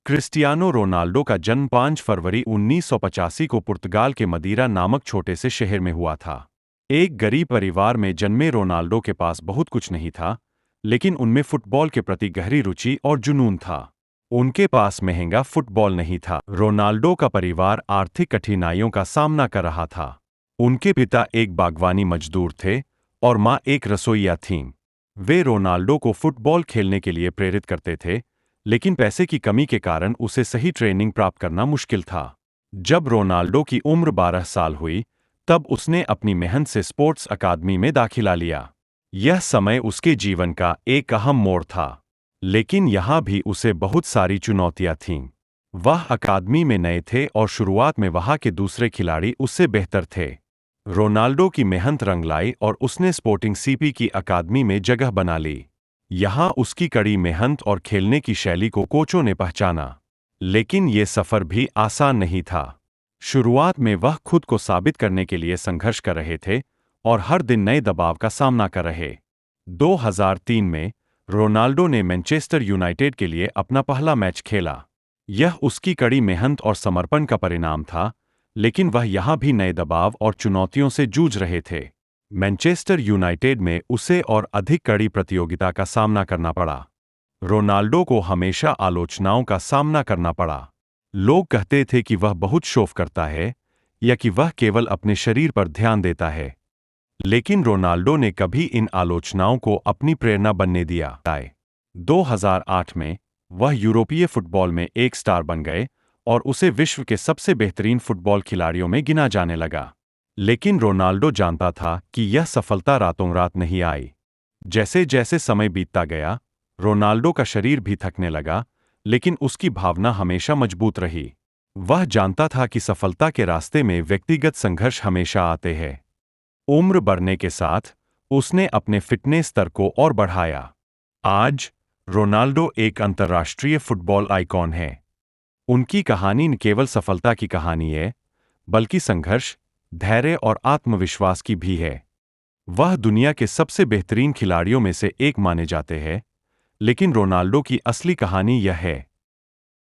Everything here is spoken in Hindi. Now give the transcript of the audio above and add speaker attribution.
Speaker 1: क्रिस्टियानो रोनाल्डो का जन्म 5 फरवरी 1985 को पुर्तगाल के मदीरा नामक छोटे से शहर में हुआ था। एक गरीब परिवार में जन्मे रोनाल्डो के पास बहुत कुछ नहीं था, लेकिन उनमें फुटबॉल के प्रति गहरी रुचि और जुनून था। उनके पास महंगा फुटबॉल नहीं था। रोनाल्डो का परिवार आर्थिक कठिनाइयों का सामना कर रहा था। उनके पिता एक बागवानी मजदूर थे और माँ एक रसोइया थीं। वे रोनाल्डो को फुटबॉल खेलने के लिए प्रेरित करते थे, लेकिन पैसे की कमी के कारण उसे सही ट्रेनिंग प्राप्त करना मुश्किल था। जब रोनाल्डो की उम्र 12 साल हुई, तब उसने अपनी मेहनत से स्पोर्ट्स अकादमी में दाखिला लिया। यह समय उसके जीवन का एक अहम मोड़ था, लेकिन यहाँ भी उसे बहुत सारी चुनौतियाँ थीं। वह अकादमी में नए थे और शुरुआत में वहाँ के दूसरे खिलाड़ी उससे बेहतर थे। रोनाल्डो की मेहनत रंग लाई और उसने स्पोर्टिंग सीपी की अकादमी में जगह बना ली। यहाँ उसकी कड़ी मेहनत और खेलने की शैली को कोचों ने पहचाना। लेकिन ये सफ़र भी आसान नहीं था। शुरुआत में वह खुद को साबित करने के लिए संघर्ष कर रहे थे और हर दिन नए दबाव का सामना कर रहे। 2003 में रोनाल्डो ने मैनचेस्टर यूनाइटेड के लिए अपना पहला मैच खेला। यह उसकी कड़ी मेहनत और समर्पण का परिणाम था, लेकिन वह यहाँ भी नए दबाव और चुनौतियों से जूझ रहे थे। मैनचेस्टर यूनाइटेड में उसे और अधिक कड़ी प्रतियोगिता का सामना करना पड़ा। रोनाल्डो को हमेशा आलोचनाओं का सामना करना पड़ा। लोग कहते थे कि वह बहुत शोफ करता है या कि वह केवल अपने शरीर पर ध्यान देता है। लेकिन रोनाल्डो ने कभी इन आलोचनाओं को अपनी प्रेरणा बनने दिया। 2008 में वह यूरोपीय फुटबॉल में एक स्टार बन गए और उसे विश्व के सबसे बेहतरीन फुटबॉल खिलाड़ियों में गिना जाने लगा। लेकिन रोनाल्डो जानता था कि यह सफलता रातों रात नहीं आई। जैसे जैसे समय बीतता गया, रोनाल्डो का शरीर भी थकने लगा, लेकिन उसकी भावना हमेशा मजबूत रही। वह जानता था कि सफलता के रास्ते में व्यक्तिगत संघर्ष हमेशा आते हैं। उम्र बढ़ने के साथ उसने अपने फिटनेस स्तर को और बढ़ाया। आज रोनाल्डो एक अंतर्राष्ट्रीय फुटबॉल आइकॉन है। उनकी कहानी न केवल सफलता की कहानी है, बल्कि संघर्ष, धैर्य और आत्मविश्वास की भी है। वह दुनिया के सबसे बेहतरीन खिलाड़ियों में से एक माने जाते हैं, लेकिन रोनाल्डो की असली कहानी यह है